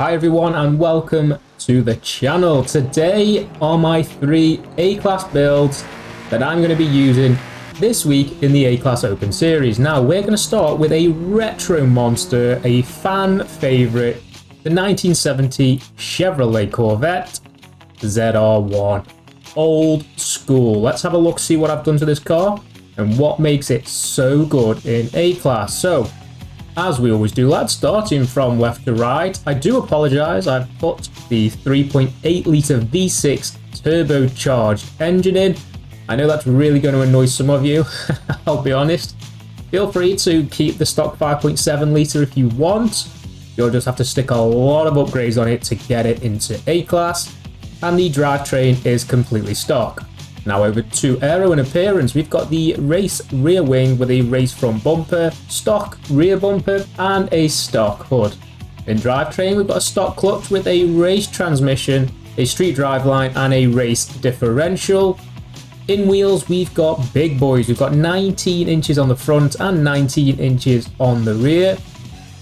Hi everyone and welcome to the channel. Today are my 3 A-Class builds that I'm going to be using this week in the A-Class Open Series. Now we're going to start with a retro monster, a fan favourite, the 1970 Chevrolet Corvette ZR1. Old school. Let's have a look, see what I've done to this car and what makes it so good in A-Class. So, as we always do, lads, starting from left to right. I do apologise, I've put the 3.8 litre V6 turbocharged engine in. I know that's really going to annoy some of you, I'll be honest. Feel free to keep the stock 5.7 litre if you want. You'll just have to stick a lot of upgrades on it to get it into A-Class. And the drivetrain is completely stock. Now over to aero and appearance, we've got the race rear wing with a race front bumper, stock rear bumper and a stock hood. In drivetrain, we've got a stock clutch with a race transmission, a street driveline and a race differential. In wheels, we've got big boys. We've got 19 inches on the front and 19 inches on the rear.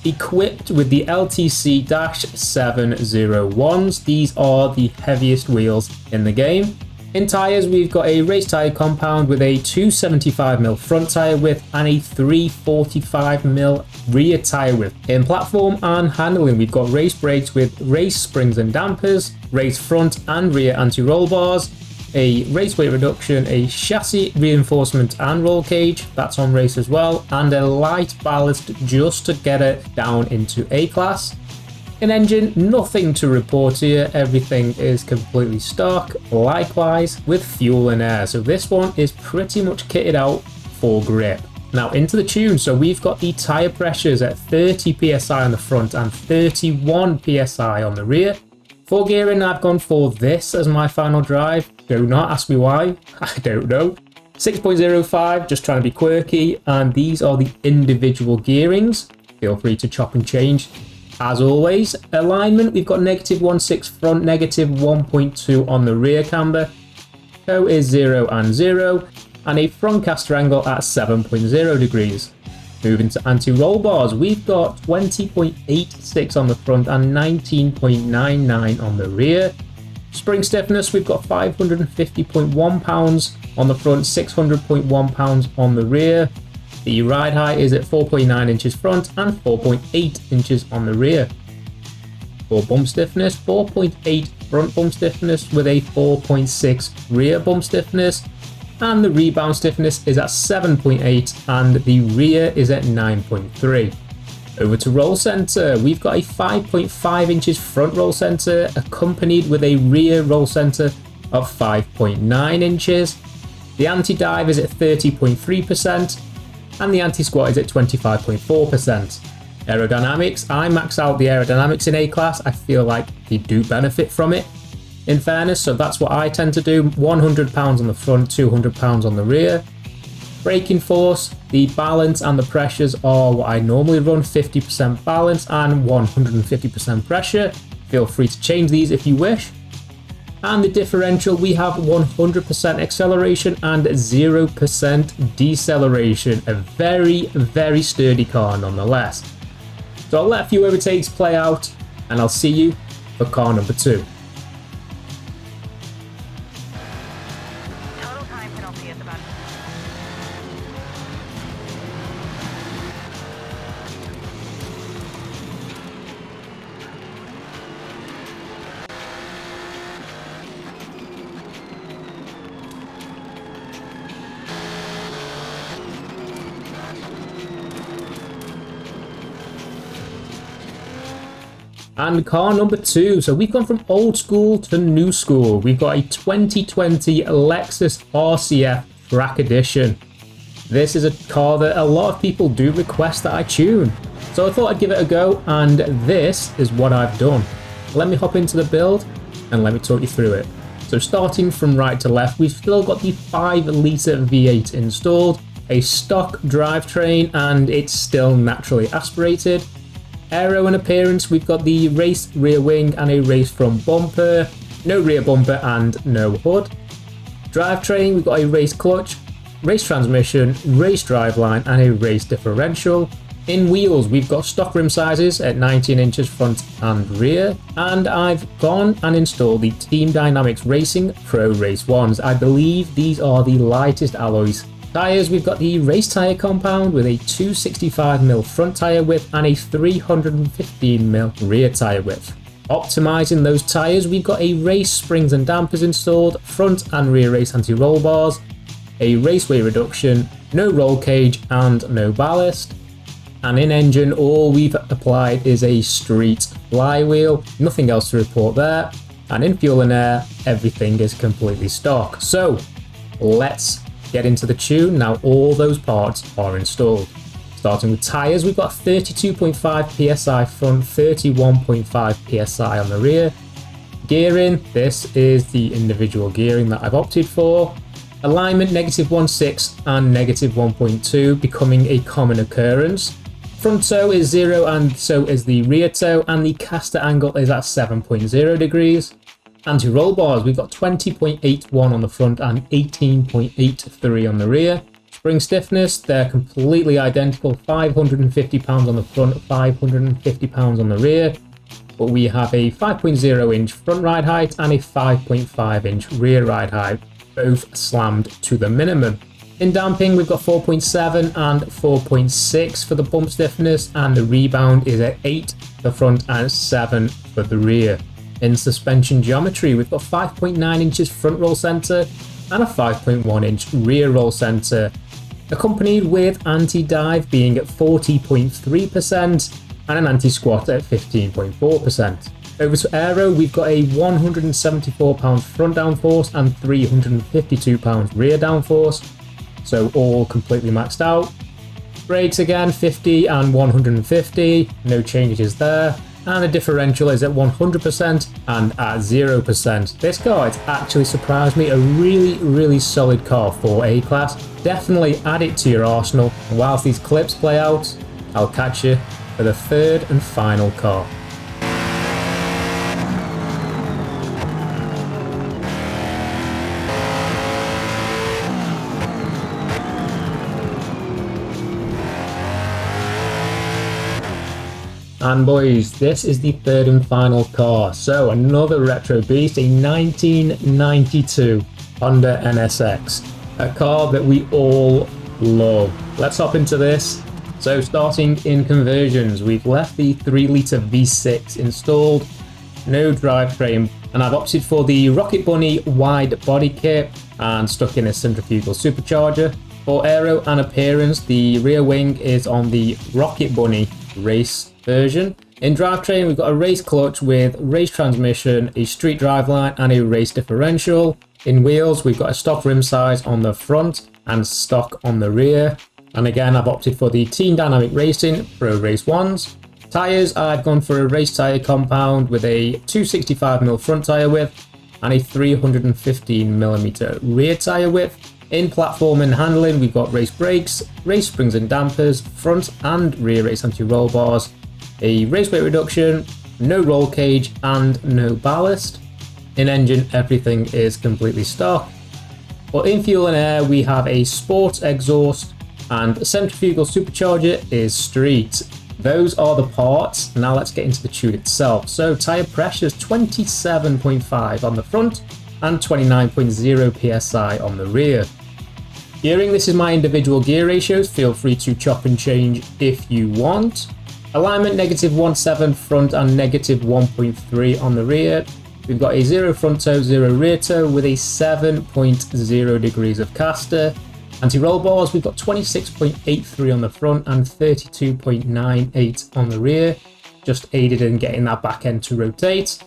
Equipped with the LTC-701s. These are the heaviest wheels in the game. In tyres, we've got a race tyre compound with a 275mm front tyre width and a 345mm rear tyre width. In platform and handling, we've got race brakes with race springs and dampers, race front and rear anti-roll bars, a race weight reduction, a chassis reinforcement and roll cage, that's on race as well, and a light ballast just to get it down into A-Class. In engine, nothing to report here, everything is completely stock, likewise with fuel and air. So this one is pretty much kitted out for grip. Now into the tune, so we've got the tyre pressures at 30 psi on the front and 31 psi on the rear. For gearing, I've gone for this as my final drive. Do not ask me why, I don't know. 6.05, just trying to be quirky, and these are the individual gearings. Feel free to chop and change. As always, alignment, we've got -1.6 front, -1.2 on the rear camber. Toe is 0 and 0, and a front caster angle at 7.0 degrees. Moving to anti-roll bars, we've got 20.86 on the front and 19.99 on the rear. Spring stiffness, we've got 550.1 pounds on the front, 600.1 pounds on the rear. The ride height is at 4.9 inches front and 4.8 inches on the rear. For bump stiffness, 4.8 front bump stiffness with a 4.6 rear bump stiffness. And the rebound stiffness is at 7.8 and the rear is at 9.3. Over to roll center, we've got a 5.5 inches front roll center accompanied with a rear roll center of 5.9 inches. The anti-dive is at 30.3%. and the anti-squat is at 25.4%. Aerodynamics, I max out the aerodynamics in A-Class. I feel like you do benefit from it, in fairness, so that's what I tend to do. 100 pounds on the front, 200 pounds on the rear. Braking force, the balance and the pressures are what I normally run, 50% balance and 150% pressure. Feel free to change these if you wish. And the differential, we have 100% acceleration and 0% deceleration. A very, very sturdy car nonetheless. So I'll let a few overtakes play out and I'll see you for car number 2. Total time penalty at the button. And car number 2, so we've gone from old school to new school. We've got a 2020 Lexus RCF Track Edition. This is a car that a lot of people do request that I tune. So I thought I'd give it a go, and this is what I've done. Let me hop into the build and let me talk you through it. So starting from right to left, we've still got the 5 litre V8 installed, a stock drivetrain, and it's still naturally aspirated. Aero and appearance, we've got the race rear wing and a race front bumper, no rear bumper and no hood. Drivetrain, we've got a race clutch, race transmission, race driveline and a race differential. In wheels, we've got stock rim sizes at 19 inches front and rear, and I've gone and installed the Team Dynamics Racing Pro Race 1s. I believe these are the lightest alloys. Tyres, we've got the race tyre compound with a 265mm front tyre width and a 315mm rear tyre width. Optimising those tyres, we've got a race springs and dampers installed, front and rear race anti-roll bars, a race weight reduction, no roll cage and no ballast. And in engine, all we've applied is a street flywheel, nothing else to report there. And in fuel and air, everything is completely stock. So let's get into the tune. Now all those parts are installed. Starting with tyres, we've got 32.5 psi front, 31.5 psi on the rear. Gearing, this is the individual gearing that I've opted for. Alignment -1.6 and -1.2 becoming a common occurrence. Front toe is 0 and so is the rear toe, and the caster angle is at 7.0 degrees. Anti-roll bars, we've got 20.81 on the front and 18.83 on the rear. Spring stiffness, they're completely identical, 550 pounds on the front, 550 pounds on the rear. But we have a 5.0 inch front ride height and a 5.5 inch rear ride height, both slammed to the minimum. In damping, we've got 4.7 and 4.6 for the bump stiffness, and the rebound is at 8 for the front and 7 for the rear. In suspension geometry, we've got 5.9 inches front roll centre and a 5.1 inch rear roll centre, accompanied with anti-dive being at 40.3% and an anti-squat at 15.4%. Over to aero, we've got a 174 pound front downforce and 352 pounds rear downforce. So all completely maxed out. Brakes again, 50 and 150, no changes there. And the differential is at 100% and at 0%. This car has actually surprised me, a really solid car for A-Class. Definitely add it to your arsenal. And whilst these clips play out, I'll catch you for the third and final car. And boys, this is the third and final car. So another retro beast, a 1992 Honda NSX, a car that we all love. Let's hop into this. So starting in conversions, we've left the 3-litre V6 installed, no drivetrain, and I've opted for the Rocket Bunny wide body kit and stuck in a centrifugal supercharger. For aero and appearance, the rear wing is on the Rocket Bunny race version. In drivetrain, we've got a race clutch with race transmission, a street driveline and a race differential. In wheels, we've got a stock rim size on the front and stock on the rear. And again, I've opted for the Team Dynamic Racing Pro Race 1s. Tyres, I've gone for a race tyre compound with a 265mm front tyre width and a 315mm rear tyre width. In platform and handling, we've got race brakes, race springs and dampers, front and rear race anti-roll bars, a race weight reduction, no roll cage and no ballast. In engine, everything is completely stock. But in fuel and air, we have a sport exhaust and a centrifugal supercharger is street. Those are the parts. Now let's get into the tune itself. So tyre pressure is 27.5 on the front and 29.0 psi on the rear. Gearing, this is my individual gear ratios, feel free to chop and change if you want. Alignment -1.7 front and -1.3 on the rear. We've got a 0 front toe, 0 rear toe with a 7.0 degrees of caster. Anti-roll bars, we've got 26.83 on the front and 32.98 on the rear, just aided in getting that back end to rotate.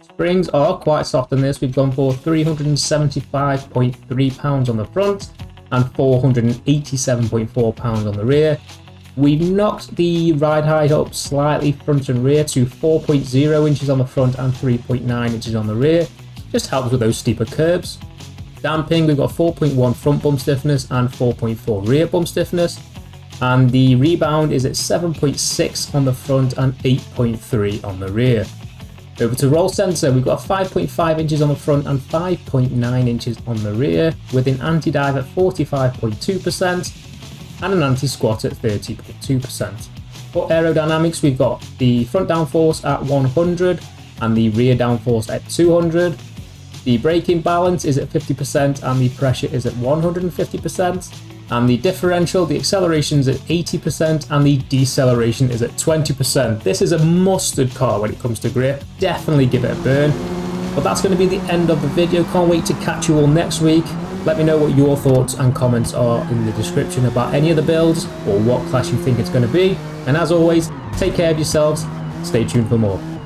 Springs are quite soft on this, we've gone for 375.3 pounds on the front and 487.4 pounds on the rear. We've knocked the ride height up slightly front and rear to 4.0 inches on the front and 3.9 inches on the rear, just helps with those steeper curbs. Damping, we've got 4.1 front bump stiffness and 4.4 rear bump stiffness, and the rebound is at 7.6 on the front and 8.3 on the rear. Over to roll sensor, we've got 5.5 inches on the front and 5.9 inches on the rear, with an anti-dive at 45.2% and an anti-squat at 30.2%. For aerodynamics, we've got the front downforce at 100 and the rear downforce at 200. The braking balance is at 50% and the pressure is at 150%. And the differential, the acceleration is at 80% and the deceleration is at 20%. This is a mustard car when it comes to grip. Definitely give it a burn. But that's going to be the end of the video. Can't wait to catch you all next week. Let me know what your thoughts and comments are in the description about any of the builds or what class you think it's going to be. And as always, take care of yourselves. Stay tuned for more.